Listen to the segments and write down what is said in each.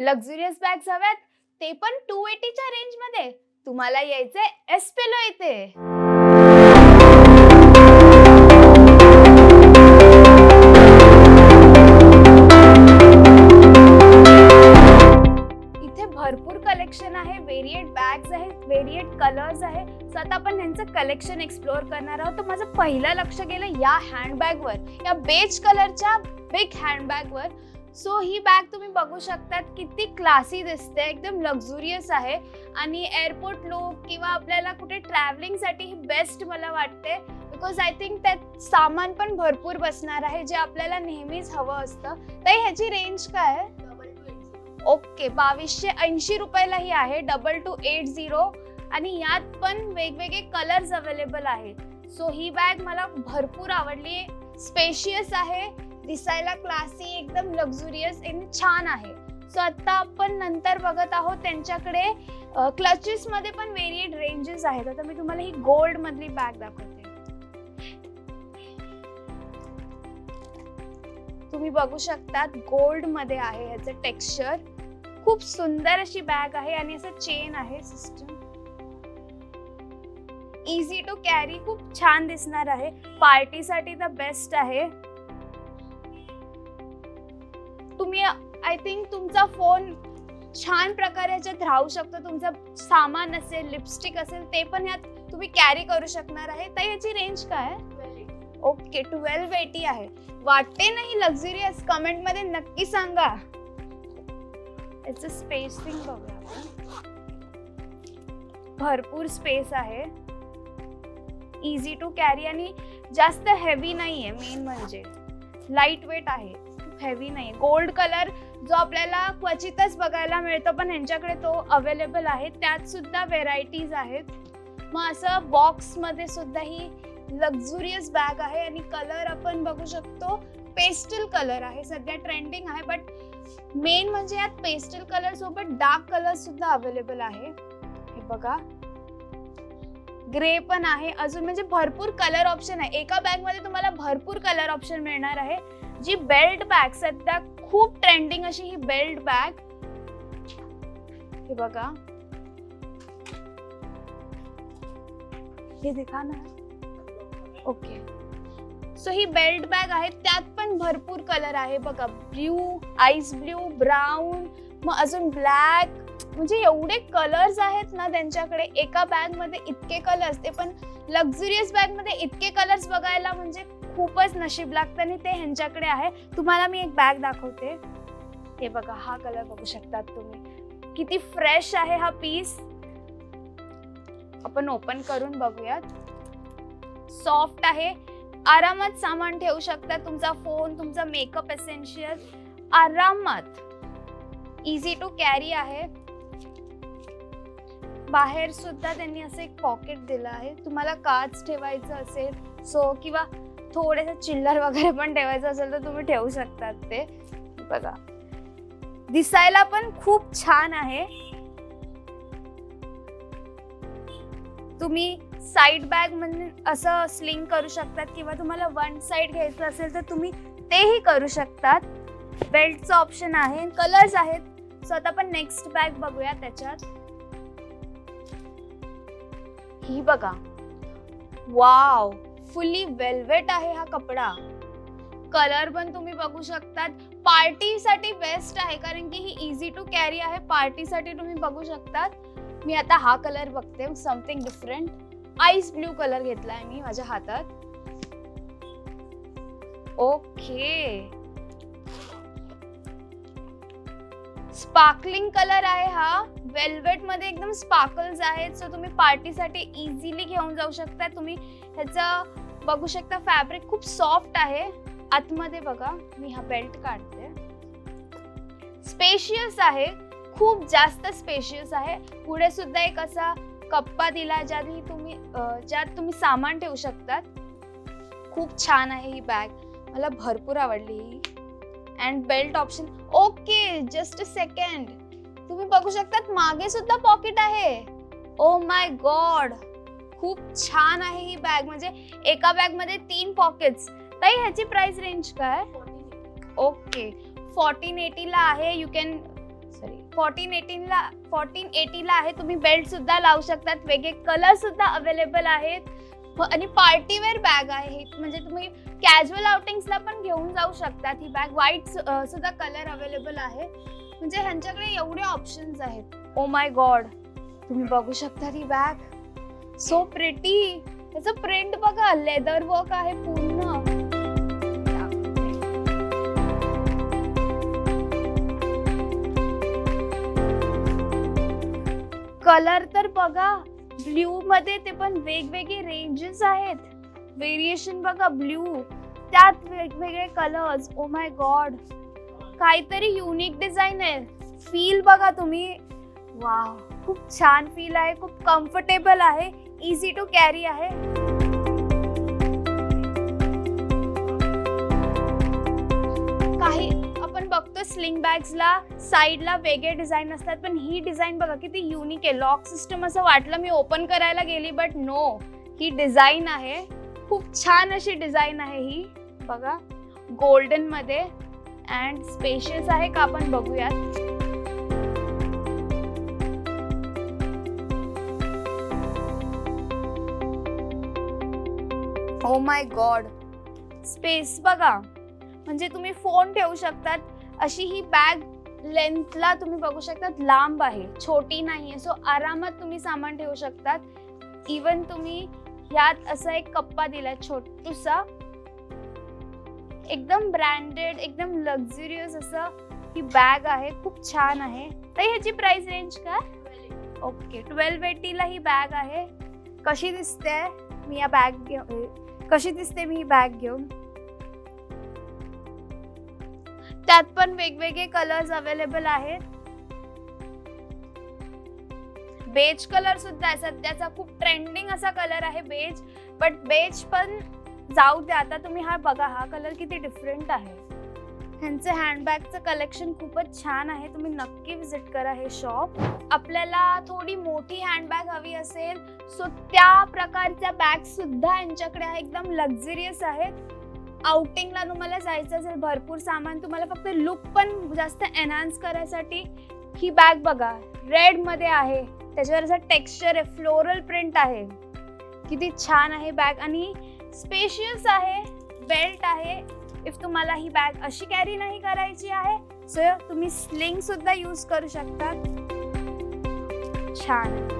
Luxurious bags हव्यात ते पण 280च्या रेंज मध्ये? तुम्हाला यायचंय एस पिलो इथे. इथे भरपूर कलेक्शन आहे, व्हेरिएट बॅग्स आहेत, व्हेरिएट कलर्स आहे. सो आता आपण ह्यांचं कलेक्शन एक्सप्लोअर करणार आहोत. तर माझं पहिलं लक्ष गेलं या हँडबॅगवर, या बेज कलरच्या बिग हँडबॅगवर. सो ही बॅग तुम्ही बघू शकतात किती क्लासी दिसते, एकदम लक्झुरियस आहे आणि एअरपोर्ट लुक किंवा आपल्याला कुठे ट्रॅव्हलिंगसाठी ही बेस्ट मला वाटते. बिकॉज आय थिंक त्यात सामान पण भरपूर बसणार आहे जे आपल्याला नेहमीच हवं असतं. तर ह्याची रेंज काय आहे? ओके, 2280 रुपयाला ही आहे, 2280. आणि यात पण वेगवेगळे कलर्स अवेलेबल आहेत. सो ही बॅग मला भरपूर आवडली. स्पेशियस आहे, दिसायला क्लासी, एकदम लक्झुरियस, एकदम छान आहे. सो आता आपण नंतर बघत आहोत त्यांच्याकडे क्लचेस मध्ये पण व्हेरिएट रेंजेस आहेत. आता मी तुम्हाला ही गोल्ड मधली बॅग दाखवते. तुम्ही बघू शकतात गोल्ड मध्ये आहे ह्याचं टेक्स्चर. खूप सुंदर अशी बॅग आहे आणि असं चेन आहे सिस्टम. इझी टू कॅरी, खूप छान दिसणार आहे. पार्टीसाठी तर बेस्ट आहे. तुम्ही आय थिंक तुमचा फोन छान प्रकारे ह्याच्यात राहू शकतो. तुमचं सामान असेल, लिपस्टिक असेल, ते पण यात तुम्ही कॅरी करू शकणार आहे. तर याची रेंज काय आहे? ओके, 1280 आहे. वाटते नाही लक्झुरियस? कमेंट मध्ये नक्की सांगा. याचं स्पेसिंग बघा, भरपूर स्पेस आहे, इझी टू कॅरी आणि जास्त हेवी नाहीये. मेन म्हणजे लाईट वेट आहे, खूप हेवी नाही. गोल्ड कलर जो आपल्याला क्वचितच बघायला मिळतो पण ह्यांच्याकडे तो अवेलेबल आहे. त्यात सुद्धा व्हेरायटीज आहेत. मग असं बॉक्स मध्ये सुद्धा ही लक्झुरियस बॅग आहे आणि कलर आपण बघू शकतो पेस्टल कलर आहे, सध्या ट्रेंडिंग आहे. बट मेन म्हणजे यात पेस्टल कलर सोबत डार्क कलर सुद्धा अवेलेबल आहे. हे बघा, ग्रे पण आहे अजून, म्हणजे भरपूर कलर ऑप्शन आहे. एका बॅग मध्ये तुम्हाला भरपूर कलर ऑप्शन मिळणार आहे. जी बेल्ट बॅग, सध्या खूप ट्रेंडिंग अशी ही बेल्ट बॅग. हे बघा, हे दिखा ना. ओके, सो ही बेल्ट बॅग आहे, त्यात पण भरपूर कलर आहे बघा. ब्ल्यू, आईस ब्ल्यू, ब्राऊन, मग अजून ब्लॅक, म्हणजे एवढे कलर्स आहेत ना त्यांच्याकडे. एका बॅग मध्ये इतके कलर्स, ते पण लक्झुरियस बॅग मध्ये इतके कलर्स बघायला म्हणजे खूपच नशीब लागतं आणि ते ह्यांच्याकडे आहे. तुम्हाला मी एक बॅग दाखवते. हे बघा, हा कलर बघू शकतात तुम्ही, किती फ्रेश आहे हा पीस. आपण ओपन करून बघूयात. सॉफ्ट आहे, आरामात सामान ठेवू शकता. तुमचा फोन, तुमचा मेकअप एसेन्शियल आरामात. इझी टू कॅरी आहे. बाहेर सुद्धा त्यांनी असं एक पॉकेट दिलं आहे. तुम्हाला कार्ड्स ठेवायचं असेल सो किंवा थोडेसे चिल्लर वगैरे पण ठेवायचं असेल तर तुम्ही ठेवू शकतात. ते बघा, दिसायला पण खूप छान आहे. तुम्ही साइड बॅग म्हणून असं स्लिंग करू शकतात किंवा तुम्हाला वन साइड घ्यायचं असेल तर तुम्ही तेही करू शकतात. बेल्टचं ऑप्शन आहे, कलर्स आहेत. सो आता आपण नेक्स्ट बॅग बघूया. त्याच्यात ही बघा, वाव, फुल्ली वेल्वेट आहे हा कपडा. कलर पण तुम्ही बघू शकतात. पार्टीसाठी बेस्ट आहे कारण की ही इझी टू कॅरी आहे. पार्टीसाठी तुम्ही बघू शकतात. मी आता हा कलर बघते, something different. Ice blue colour घेतलाय मी माझ्या हातात. ओके, स्पार्कलिंग कलर आहे हा. वेल्वेट मध्ये एकदम स्पार्कल्स आहेत. सो तुम्ही पार्टीसाठी इझिली घेऊन जाऊ शकता. तुम्ही ह्याचं बघू शकता, फॅब्रिक खूप सॉफ्ट आहे. आतमध्ये बघा, मी हा बेल्ट काढते. स्पेशियस आहे, खूप जास्त स्पेशियस आहे. पुढे सुद्धा एक असा कप्पा दिला ज्यात तुम्ही सामान ठेवू शकतात. खूप छान आहे ही बॅग, मला भरपूर आवडली ही. And belt option. Okay, just a second, तुम्ही बघू शकतात मागे सुद्धा पॉकेट आहे. ओ माय गॉड, खूप छान आहे ही बॅग. म्हणजे एका बॅग मध्ये 3 पॉकेट्स. ताई ह्याची प्राइस रेंज काय? ओके, 1480 ला आहे. यू कॅन 1480 आहे. तुम्ही बेल्ट सुद्धा लावू शकतात, वेगळे कलर सुद्धा अवेलेबल आहेत आणि पार्टीवेअर बॅग आहे ही. म्हणजे तुम्ही कॅज्युअल आउटिंग्सला पण घेऊन जाऊ शकतात. ही बॅग व्हाईट सुद्धा कलर अवेलेबल आहे. म्हणजे ह्यांच्याकडे एवढे ऑप्शन्स आहेत. ओ माय गॉड, तुम्ही बघू शकता ही बॅग, सो प्रिटी. त्याचं प्रिंट बघा, लेदर वर्क आहे पूर्ण. कलर तर बघा, ब्ल्यू मध्ये ते पण वेगवेगळे रेंजेस आहेत. व्हेरिएशन बघा, ब्ल्यू त्यात वेगवेगळे कलर्स. ओ माय गॉड, काहीतरी युनिक डिझाईन आहे. फील बघा तुम्ही, वाव, खूप छान फील आहे, खूप कम्फर्टेबल आहे, इझी टू कॅरी आहे. काही आपण बघतो स्लिंग बॅग्सला साईडला वेगळे डिझाईन असतात, पण ही डिझाईन बघा किती युनिक आहे. लॉक सिस्टम असं वाटलं मी ओपन करायला गेली, बट नो, ही डिझाईन आहे. खूप छान अशी डिझाईन आहे ही बघा, गोल्डन मध्ये अँड स्पेशियस आहे का आपण बघूयात. ओ माय गॉड, स्पेस बघा, म्हणजे तुम्ही फोन ठेवू शकतात. अशी ही बॅग लेंथला तुम्ही बघू शकतात लांब आहे, छोटी नाहीये. सो आरामात तुम्ही सामान ठेवू शकतात. इवन तुम्ही यात असा एक कप्पा दिलाय छोटूसा, एकदम ब्रँडेड, एकदम लक्झरियस असं ही बॅग आहे. खूप छान आहे. तर ह्याची प्राइस रेंज काय? ओके, 1280 ही बॅग आहे. कशी दिसते मी ही बॅग घेऊन? त्यात पण वेगवेगळे कलर्स अवेलेबल आहेत. बेज कलर सुद्धा आहे, सध्याचा खूप ट्रेंडिंग असा कलर आहे बेज. बट बेज पण जाऊ द्या, आता तुम्ही हा बघा, हा कलर किती डिफरंट आहे. ह्यांचं हँडबॅगचं कलेक्शन खूपच छान आहे. तुम्ही नक्की विजिट करा हे शॉप. आपल्याला थोडी मोठी हँडबॅग हवी असेल, सो त्या प्रकारच्या बॅग सुद्धा यांच्याकडे आहे, एकदम लक्झरियस आहेत. आउटिंगला तुम्हाला जायचं असेल, भरपूर सामान, तुम्हाला फक्त लुक पण जास्त एनहान्स करायसाठी ही बॅग बघा, रेड मध्ये आहे, त्याच्यावर असं टेक्स्चर आहे, फ्लोरल प्रिंट आहे. किती छान आहे बॅग आणि स्पेशियस आहे. बेल्ट आहे. इफ तुम्हाला ही बॅग अशी कॅरी नाही करायची आहे, सो तुम्ही स्लिंग सुद्धा यूज करू शकता. छान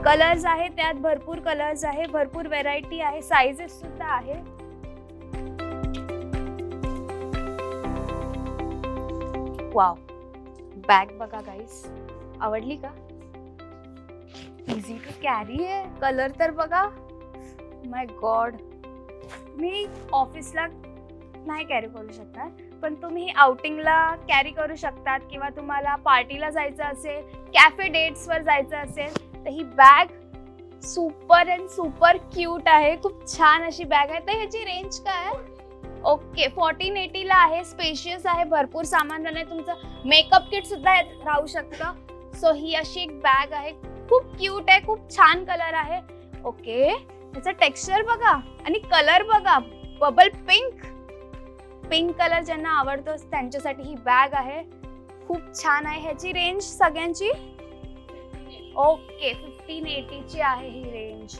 कलर्स आहे, त्यात भरपूर कलर्स आहे, भरपूर व्हेरायटी आहे, साइजेस सुद्धा आहे. वाव, बॅग बघा गाईस, आवडली का? इझी टू कॅरी आहे. कलर तर बघा, माय गॉड. मी ऑफिसला नाही कॅरी करू शकता, पण तुम्ही आउटिंगला कॅरी करू शकतात, किंवा तुम्हाला पार्टीला जायचं असेल, कॅफे डेट्सवर जायचं असेल, तर ही bag super and super cute आहे. खूप छान अशी बॅग आहे. तर ह्याची रेंज काय आहे? ओके, 1480 आहे. स्पेशियस आहे, भरपूर सामान राहणे, तुमचं मेकअप किट सुद्धा राहू शकतं. सो ही अशी एक बॅग आहे, खूप क्यूट आहे, खूप छान कलर आहे. ओके, ह्याचा टेक्स्चर बघा आणि कलर बघा, बबल पिंक. पिंक कलर ज्यांना आवडतो त्यांच्यासाठी ही बॅग आहे. खूप छान आहे. ह्याची रेंज सगळ्यांची ओके 1580 ची आहे ही रेंज.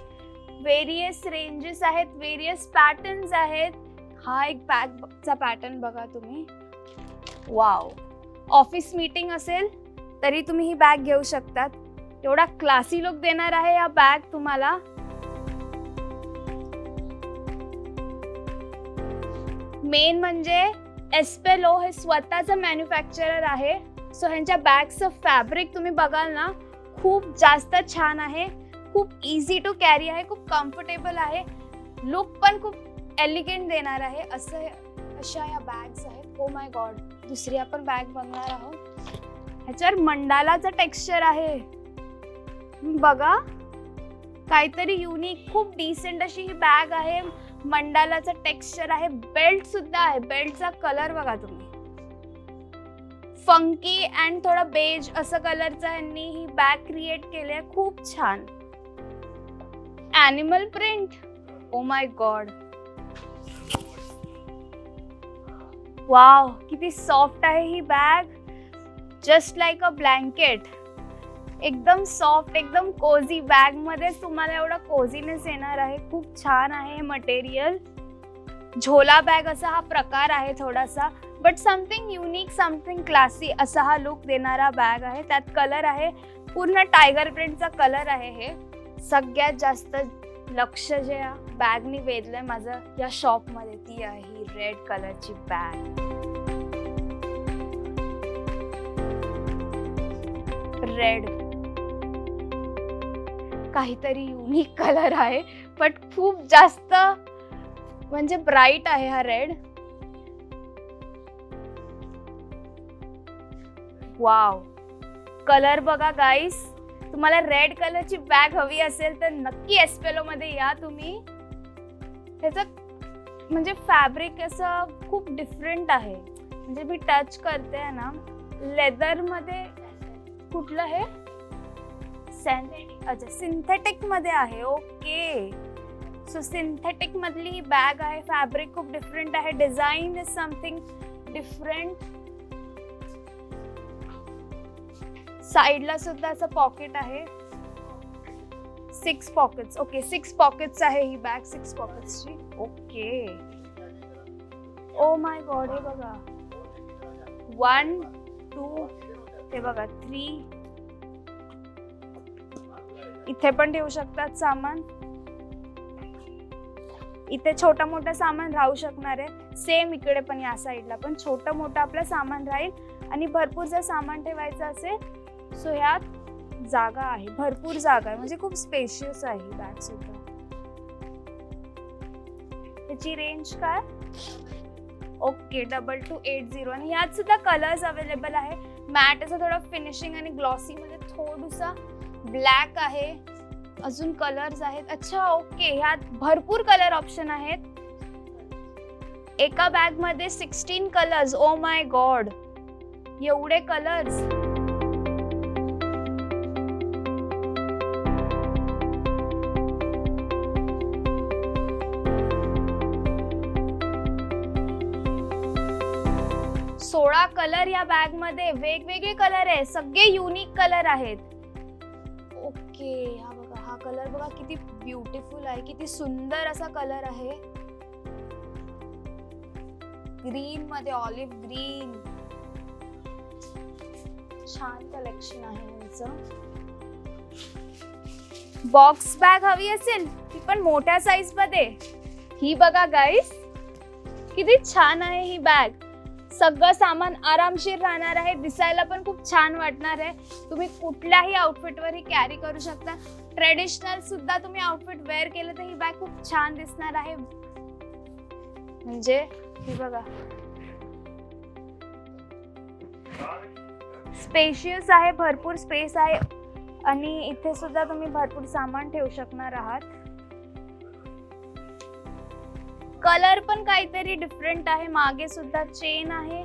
वेरियस रेंजेस आहेत, वेरियस पॅटर्न्स आहेत. हा एक बॅगचा पॅटर्न बघा तुम्ही, वाव. ऑफिस मीटिंग असेल तरी तुम्ही ही बॅग घेऊ शकतात. एवढा क्लासी लुक देणार आहे या बॅग तुम्हाला. मेन म्हणजे एस्पेलो हे स्वतःचं मॅन्युफॅक्चरर आहे. सो ह्यांच्या बॅगचं फॅब्रिक तुम्ही बघाल ना, खूप जास्त छान आहे, खूप इझी टू कॅरी आहे, खूप कम्फर्टेबल आहे, लुक पण खूप एलिगंट देणार आहे. अशा या बॅग्स आहेत. ओ माय गॉड, दुसरी आपण बॅग बघणार आहोत. ह्याच्यावर मंडालाचं टेक्स्चर आहे बघा, काहीतरी युनिक, खूप डिसेंट अशी ही बॅग आहे. मंडालाचं टेक्स्चर आहे, बेल्ट सुद्धा आहे. बेल्टचा कलर बघा तुम्ही, फंकी अँड थोडा बेज असं कलरचं ह्यांनी ही बॅग क्रिएट केली आहे. खूप छान animal print. Oh my god, wow, किती सॉफ्ट आहे ही bag. Just like a blanket. एकदम सॉफ्ट, एकदम कोझी. बॅग मध्ये तुम्हाला एवढा कोझीनेस येणार आहे. खूप छान आहे हे मटेरियल. झोला बॅग असा हा प्रकार आहे थोडासा, but something unique, something classy असा हा लुक देणारा बॅग आहे. त्यात कलर आहे पूर्ण टायगर प्रिंटचा कलर आहे. हे सगळ्यात जास्त लक्ष जे बॅगनी वेधलंय माझं या शॉप मध्ये ती आहे ही रेड कलरची बॅग. रेड काहीतरी युनिक कलर आहे, बट खूप जास्त म्हणजे ब्राईट आहे हा रेड. वाव, कलर बघा गाईस. तुम्हाला रेड कलरची बॅग हवी असेल तर नक्की एस्पेलो मध्ये या तुम्ही. त्याचं म्हणजे फॅब्रिक असं खूप डिफरंट आहे. म्हणजे मी टच करते ना, लेदर मध्ये कुठलं हे अच्छा सिंथेटिक मध्ये आहे. ओके, सो सिंथेटिक मधली ही बॅग आहे. फॅब्रिक खूप डिफरंट आहे. Design is something different. साइडला सुद्धा असं पॉकेट आहे. 6 पॉकेट्स. ओके, 6 पॉकेट्स आहे ही बॅग. 6 पॉकेट्सची. ओके. ओ माय गॉड, हे बघा 1 2 हे बघा 3. इथे पण ठेवू शकतात सामान. इथे छोटा मोठा सामान राहू शकणार आहे. सेम इकडे पण या साइडला पण छोटा मोठा आपलं सामान राहील. आणि भरपूर जर सामान ठेवायचं असेल सो ह्यात जागा आहे, भरपूर जागा आहे. म्हणजे खूप स्पेशियस आहे ही बॅग सुद्धा. त्याची रेंज काय? ओके, 2280. आणि ह्यात सुद्धा कलर्स अवेलेबल आहे. मॅट असं थोडं फिनिशिंग आणि ग्लॉसी मध्ये थोडंसं ब्लॅक आहे. अजून कलर्स आहेत. अच्छा, ओके, ह्यात भरपूर कलर ऑप्शन आहेत. एका बॅग मध्ये 16 कलर्स. ओ माय गॉड, एवढे कलर्स. सोळा कलर या बॅग मध्ये. वेगवेगळे कलर आहे, सगळे युनिक कलर आहेत. ओके, हा बघा, हा कलर बघा किती ब्युटिफुल आहे. किती सुंदर असा कलर आहे. ग्रीन मध्ये, ऑलिव्ह ग्रीन. छान कलेक्शन आहे यांचं. बॉक्स बॅग हवी असेल ती पण मोठ्या साईज मध्ये, ही बघा गाईस, किती छान आहे ही बॅग. सगळं सामान आरामशीर राहणार आहे. दिसायला पण खूप छान वाटणार आहे. तुम्ही कुठल्याही आउटफिटवर ही कॅरी करू शकता. ट्रेडिशनल सुद्धा तुम्ही आउटफिट वेअर केलं तर ही बॅग खूप छान दिसणार आहे. म्हणजे ही बघा, स्पेशियस आहे, भरपूर स्पेस आहे. आणि इथे सुद्धा तुम्ही भरपूर सामान ठेवू शकणार आहात. कलर पण काहीतरी डिफरंट आहे. मागे सुद्धा चेन आहे.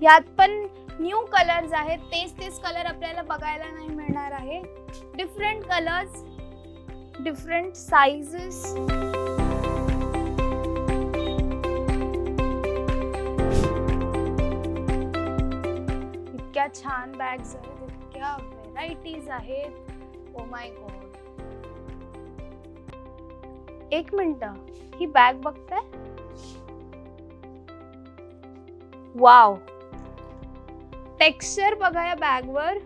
यात पण न्यू कलर्स आहेत. तेच कलर आपल्याला बघायला नाही मिळणार आहे. Different colours, different sizes. इतक्या छान बॅग्स आहेत, इतक्या व्हेरायटीज आहेत. ओ माय गॉड, एक मिनिट, ही बॅग बघताय? वाव, टेक्स्चर बघा या बॅगवर.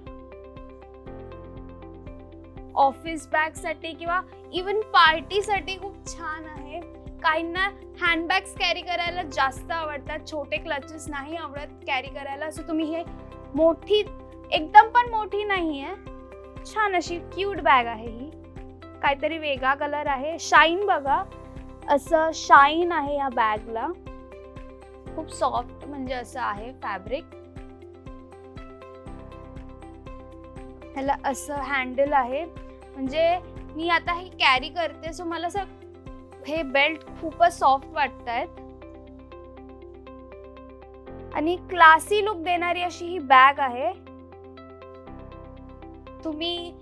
ऑफिस बॅग साठी किंवा इवन पार्टी साठी खूप छान आहे. काहींना हँडबॅग्स कॅरी करायला जास्त आवडतात, छोटे क्लचेस नाही आवडत कॅरी करायला. सो तुम्ही हे मोठी, एकदम पण मोठी नाहीये, छान अशी क्यूट बॅग आहे ही. काहीतरी वेगळा कलर आहे. शाईन बघा, असं शाईन आहे या बॅगला. खूप सॉफ्ट म्हणजे असं आहे फॅब्रिक. ह्याला असं हँडल आहे. म्हणजे मी आता हे कॅरी करते सो मला असं हे बेल्ट खूपच सॉफ्ट वाटतायत. आणि क्लासी लुक देणारी अशी ही बॅग आहे. तुम्ही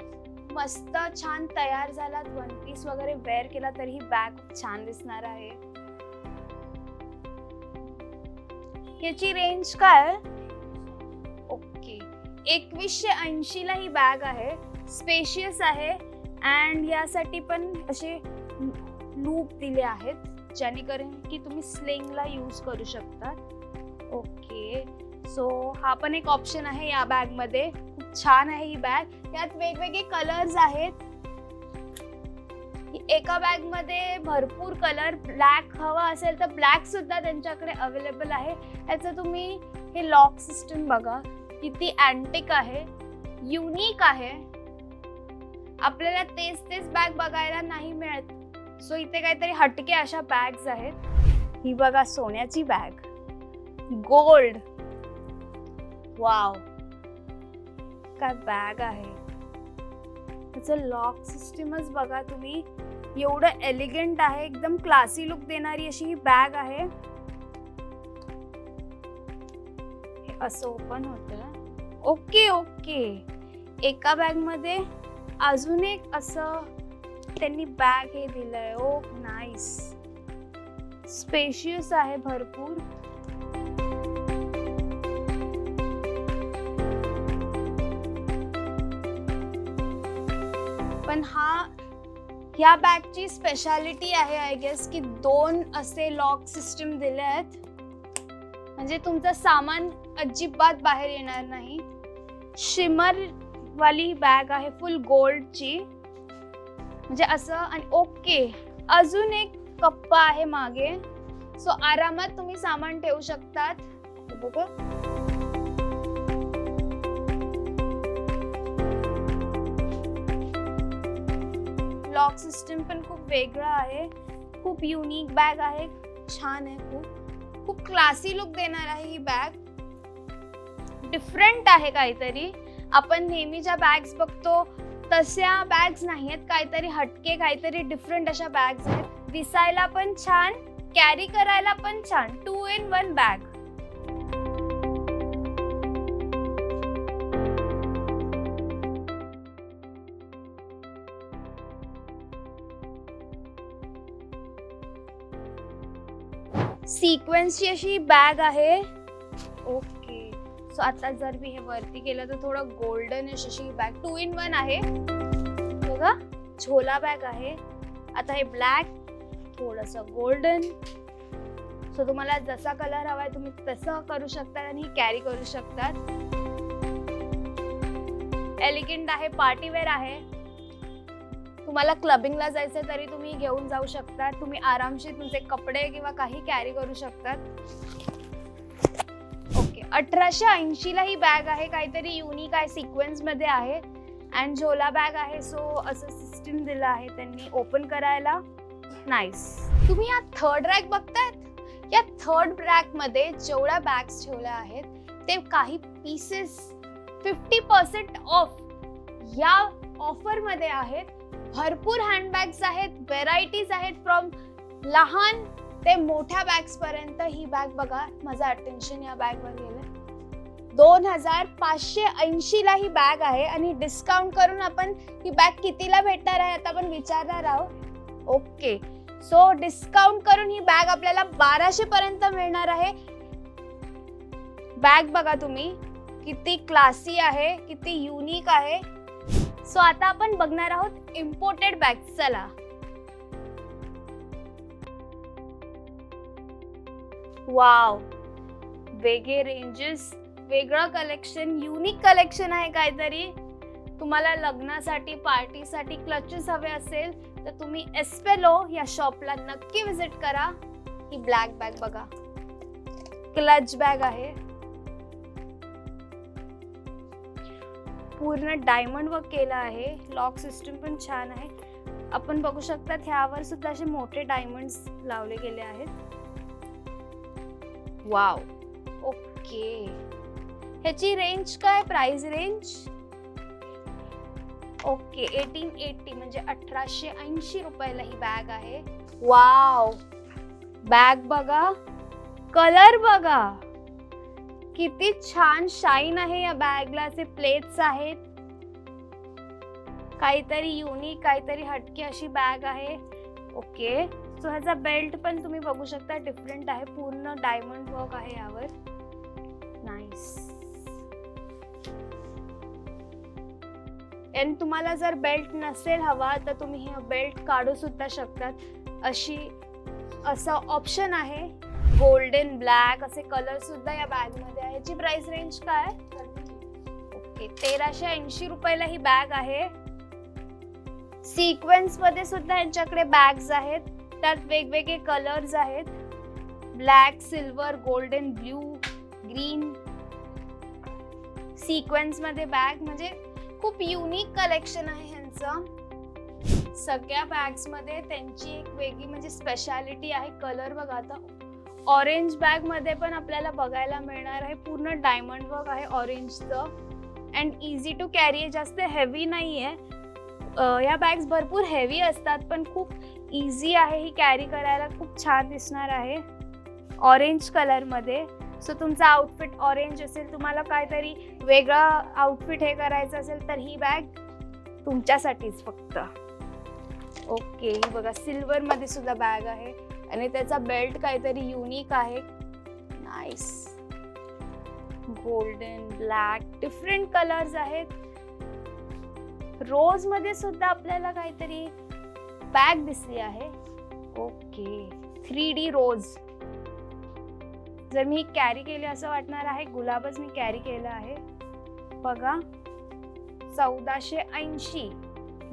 मस्त छान तयार झालात, वन पीस वगैरे वेअर केला तरी ही बॅग खूप छान दिसणार आहे. याची रेंज काय? ओके, 2180 ला ही बॅग आहे. स्पेशियस आहे अँड यासाठी पण असे लूप दिले आहेत जेणेकरून की तुम्ही स्लिंगला यूज करू शकता. ओके, सो हा पण एक ऑप्शन आहे या बॅग मध्ये. खूप छान आहे ही बॅग. यात वेगवेगळे कलर्स आहेत. एका बॅग मध्ये भरपूर कलर, ब्लॅक हवा असेल तर ब्लॅक सुद्धा त्यांच्याकडे अवेलेबल आहे. याचं तुम्ही हे लॉक सिस्टम बघा, किती अँटिक आहे, युनिक आहे. आपल्याला तेच बॅग बघायला नाही मिळत. सो इथे काहीतरी हटके अशा बॅग्स आहेत. ही बघा सोन्याची बॅग, गोल्ड. वाव, काय बॅग आहे. त्याचं लॉक सिस्टमच बघा तुम्ही, एवढं एलिगंट आहे, एकदम क्लासी लुक देणारी अशी ही बॅग आहे. हे असं ओपन होतं. ओके ओके, एका बॅग मध्ये अजून एक असं त्यांनी बॅग हे दिलंय. ओ नाईस, स्पेशियस आहे भरपूर. पण ह्या बॅगची स्पेशालिटी आहे आय गेस की 2 असे लॉक सिस्टम दिले आहेत, म्हणजे तुमचं सामान अजिबात बाहेर येणार नाही. शिमर वाली बॅग आहे, फुल गोल्डची, म्हणजे असं. आणि ओके, अजून एक कप्पा आहे मागे, सो आरामात तुम्ही सामान ठेवू शकतात. बघा, लॉक सिस्टम पण खूप वेगळं आहे. खूप युनिक बॅग आहे, छान आहे. खूप क्लासी लुक देणार आहे ही बॅग. डिफरंट आहे काहीतरी. आपण नेहमी ज्या बॅग्स बघतो तशा बॅग्स नाही आहेत, काहीतरी हटके, काहीतरी डिफरंट अशा बॅग्स आहेत. दिसायला पण छान, कॅरी करायला पण छान. 2 in 1 बॅग. सिक्वेन्सची अशी बॅग आहे. ओके, सो आता जर मी हे वरती केलं तर थोडं गोल्डनिश अशी बॅग. 2 in 1 आहे बघा. झोला बॅग आहे. आता हे ब्लॅक, थोडंसं गोल्डन. सो तुम्हाला जसा कलर हवाय तुम्ही तसं करू शकता आणि कॅरी करू शकतात. एलिगंट आहे, पार्टीवेअर आहे. तुम्हाला क्लबिंगला जायचं तरी तुम्ही घेऊन जाऊ शकता. तुम्ही आरामशीर तुमचे कपडे किंवा काही कॅरी करू शकतात. ओके, 1880 ला ही बॅग आहे. काहीतरी युनिक आहे, सिक्वेन्स मध्ये आहे अँड झोला बॅग आहे. सो असं सिस्टम दिलं आहे त्यांनी ओपन करायला. नाईस. तुम्ही या थर्ड रॅक बघतायत. या थर्ड रॅक मध्ये जेवढ्या बॅग्स ठेवल्या आहेत ते काही पीसेस 50% ऑफ या ऑफर मध्ये आहेत. भरपूर हँडबॅग्स आहेत, व्हेरायटीज आहेत, फ्रॉम लहान ते मोठ्या बॅग्स पर्यंत. ही बॅग बघा, माझं अटेन्शन या बॅग वर गेलं. 2580 ला ही बॅग आहे आणि डिस्काउंट करून आपण ही बॅग कितीला भेटणार आहे आता आपण विचारणार आहोत. ओके, सो डिस्काउंट करून ही बॅग आपल्याला 1200 पर्यंत मिळणार आहे. बॅग बघा तुम्ही, किती क्लासी आहे, किती युनिक आहे. सो आता आपण बघणार आहोत इम्पोर्टेड बॅग. चला. वाव, वेगळे रेंजेस, वेगळं कलेक्शन, युनिक कलेक्शन आहे काहीतरी. तुम्हाला लग्नासाठी, पार्टीसाठी क्लचेस हवे असेल तर तुम्ही एस्पेलो या शॉपला नक्की विजिट करा. ही ब्लॅक बॅग बघा, क्लच बॅग आहे. पूर्ण डायमंड वर्क केला आहे. लॉक सिस्टम पण छान आहे. आपण बघू शकता ह्यावर सुद्धा असे मोठे डायमंड्स लावले गेले आहेत. Wow, okay. ह्याची रेंज काय, प्राइस रेंज? ओके, 1880 म्हणजे 1880 रुपयाला ही बॅग आहे. वाव, बॅग बघा, कलर बघा, किती छान शाईन आहे या बॅगला. असे प्लेट्स आहेत. काहीतरी युनिक, काहीतरी हटके अशी बॅग आहे. ओके, सो ह्याचा बेल्ट पण तुम्ही बघू शकता, डिफरंट आहे. पूर्ण डायमंड वर्क आहे यावर. नाईस. आणि तुम्हाला जर बेल्ट नसेल हवा तर तुम्ही हे बेल्ट काढू सुद्धा शकतात. असं ऑप्शन आहे. गोल्डन ब्लॅक असे कलर सुद्धा या बॅग मध्ये आहे. याची प्राइस रेंज काय? ओके, 1380 रुपयाला ही बॅग आहे. सिक्वेन्स मध्ये सुद्धा यांच्याकडे बॅग्स आहेत. त्यात वेगवेगळे कलर्स आहेत. Black, silver, golden, blue, green sequence मध्ये बॅग. म्हणजे खूप युनिक कलेक्शन आहे ह्यांचं. सगळ्या बॅग्स मध्ये त्यांची एक वेगळी म्हणजे स्पेशालिटी आहे. कलर बघा, आता ऑरेंज बॅग मध्ये पण आपल्याला बघायला मिळणार आहे. पूर्ण डायमंड वर्क आहे ऑरेंजचं. अँड इझी टू कॅरी आहे. जास्त हेवी नाहीये. या बॅग्स भरपूर हेवी असतात पण खूप इझी आहे ही कॅरी करायला. खूप छान दिसणार आहे ऑरेंज कलर मध्ये. सो तुमचा आउटफिट ऑरेंज असेल, तुम्हाला काहीतरी वेगळा आउटफिट हे करायचं असेल तर ही बॅग तुमच्यासाठीच फक्त. ओके, ही बघा सिल्वर मध्ये सुद्धा बॅग आहे आणि त्याचा बेल्ट काहीतरी युनिक आहे. Nice. Golden, black, different colours आहेत. रोज मध्ये सुद्धा आपल्याला काहीतरी बॅग दिसली आहे. ओके, 3D रोज. जर मी कॅरी केले असं वाटणार आहे. गुलाबच मी कॅरी केलं आहे. बघा 1480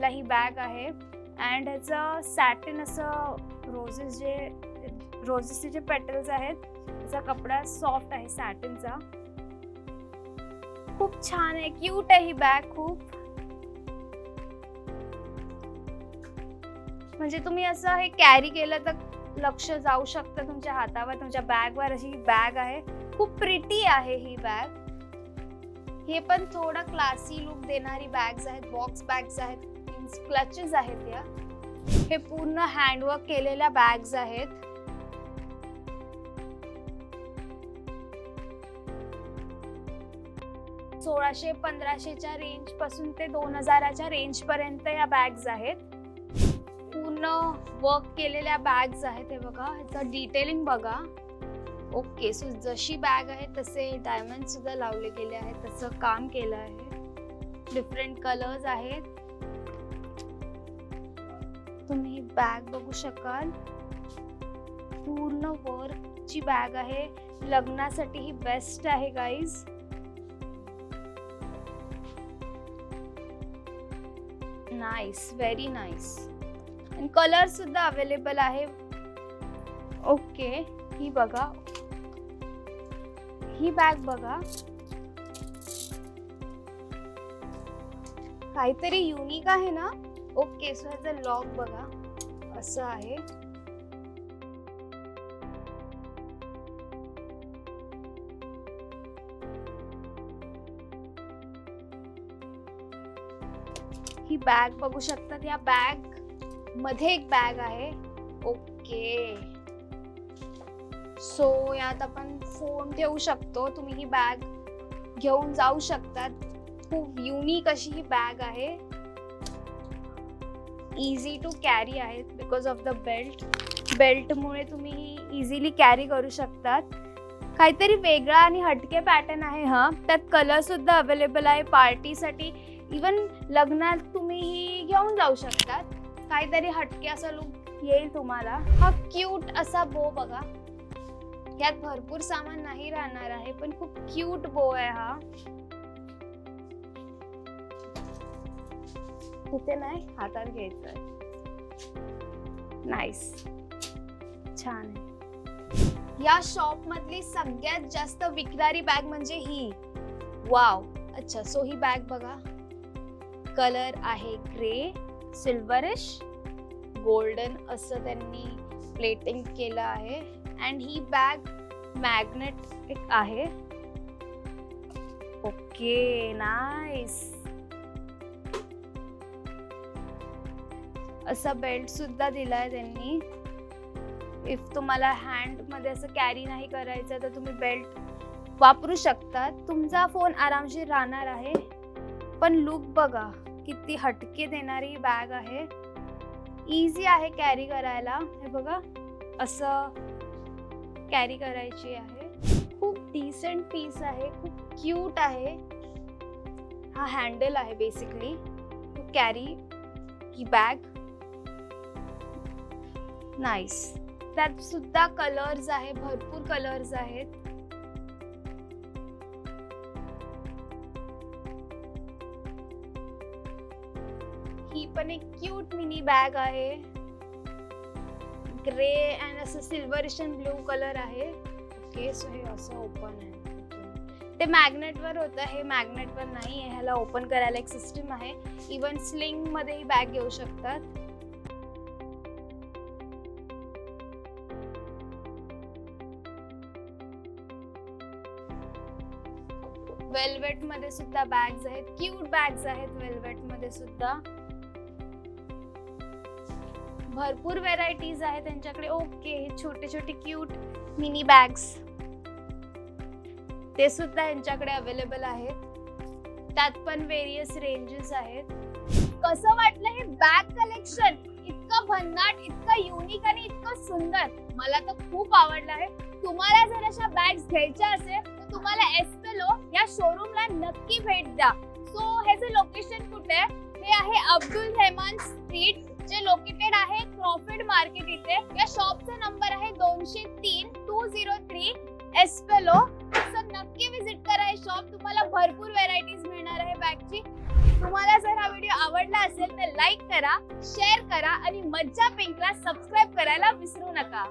ला ही बॅग आहे. अँड ह्याचं सॅटिन असं रोजेसचे जे पेटल्स आहेत त्याचा कपडा सॉफ्ट आहे सॅटिनचा. खूप छान आहे, क्यूट आहे ही बॅग खूप. म्हणजे तुम्ही असं हे कॅरी केलं तर लक्ष जाऊ शकतं तुमच्या हातावर, तुमच्या बॅगवर. अशी बॅग आहे. खूप प्रिटी आहे ही बॅग. हे पण थोडं क्लासी लुक देणारी बॅग्स आहेत. बॉक्स बॅग्स आहेत, क्लचेस आहेत या. हे पूर्ण हँडवर्क केलेल्या बॅग्स आहेत. $1600-1500च्या रेंज पासून ते 2000च्या रेंज पर्यंत या बॅग्स आहेत. पूर्ण वर्क केलेल्या बॅग्स आहेत. हे बघा, ह्याचं डिटेलिंग बघा. ओके, सो जशी बॅग आहे तसे डायमंड सुद्धा लावले गेले आहेत. तसं काम केलं आहे. डिफरंट कलर्स आहेत. तुम्ही बॅग बघू शकाल. पूर्ण वर्कची बॅग आहे. लग्नासाठी ही बेस्ट आहे गाईज. Nice, very nice. आणि कलर सुद्धा अवेलेबल आहे. ओके, ही बघा, ही बॅग बघा. काहीतरी युनिक आहे ना. ओके, सो ह्याचं लॉक बघा असं आहे. ही बॅग बघू शकतात. या बॅग मध्ये एक बॅग आहे. ओके, सो यात आपण फोन ठेवू शकतो. तुम्ही ही बॅग घेऊन जाऊ शकतात. खूप युनिक अशी ही बॅग आहे. इझी टू कॅरी आहे बिकॉज ऑफ द बेल्ट. बेल्टमुळे तुम्ही ही इझिली कॅरी करू शकतात. काहीतरी वेगळा आणि हटके पॅटर्न आहे हा. त्यात कलर सुद्धा अवेलेबल आहे पार्टीसाठी. इवन लग्नात तुम्ही ही घेऊन जाऊ शकतात. काहीतरी हटके असा लुक येईल तुम्हाला. हा क्यूट असा बो बघा. यात भरपूर सामान नाही राहणार आहे पण खूप क्यूट बो आहे हा. इथे नाही, हातात घ्यायचंय. नाईस, छान आहे. या शॉप मधली सगळ्यात जास्त विकणारी बॅग म्हणजे ही. वाव. अच्छा, सो ही बॅग बघा. कलर आहे ग्रे, सिल्वरिश, गोल्डन असं त्यांनी प्लेटिंग केलं आहे. अँड ही बॅग मॅग्नेटिक आहे. Okay, nice. असा बेल्ट सुद्धा दिलाय त्यांनी. इफ तुम्हाला हँड मध्ये असं कॅरी नाही करायचं तर तुम्ही बेल्ट वापरू शकता. तुमचा फोन आरामशीर राहणार आहे. पण लुक बघा किती हटके देणारी बॅग आहे. इझी आहे कॅरी करायला. हे बघा असं कॅरी करायची आहे. खूप डिसेंट पीस आहे, खूप क्यूट आहे. हा हँडल आहे basically to carry the bag. Nice. त्यात सुद्धा कलर्स आहे, भरपूर कलर्स आहेत. ही पण एक क्यूट मिनी बॅग आहे. ग्रे अँड असं सिल्वरिश अँड ब्लू कलर आहे. ओके, सो हे असं ओपन आहे. ते मॅग्नेट वर होतं, हे मॅग्नेट वर नाही आहे. ह्याला ओपन करायला एक सिस्टम आहे. इवन स्लिंग मध्ये ही बॅग घेऊ शकतात. वेल्वेट मध्ये सुद्धा बॅग्स आहेत, क्यूट बॅग्स आहेत वेल्वेट मध्ये सुद्धा. भरपूर व्हेरायटीज आहेत त्यांच्याकडे. ओके, हे छोटे छोटे क्यूट मिनी बॅग्स ते सुद्धा यांच्याकडे अवेलेबल आहेत. त्यात पण वेरियस रेंजेस आहेत. कसं वाटलं हे बॅग कलेक्शन? इतकं भन्नाट, इतकं युनिक आणि इतकं सुंदर. मला तर खूप आवडलं आहे. तुम्हाला जर अशा बॅग्स घ्यायच्या असेल तर तुम्हाला एस्पेलो या शोरूमला नक्की भेट द्या. सो ह्याचं लोकेशन कुठे आहे? हे आहे अब्दुल रहमान स्ट्रीट, जे लोकेटेड आहे क्रॉफर्ड मार्केट इथे. या शॉपचा नंबर आहे 203 एस्पेलो. सो नक्की विजिट करा हे शॉप. तुम्हाला भरपूर व्हेरायटीज मिळणार आहे बॅगची. तुम्हाला जर हा व्हिडिओ आवडला असेल तर लाईक करा, शेअर करा आणि मज्जा पिंकला सबस्क्राईब करायला विसरू नका.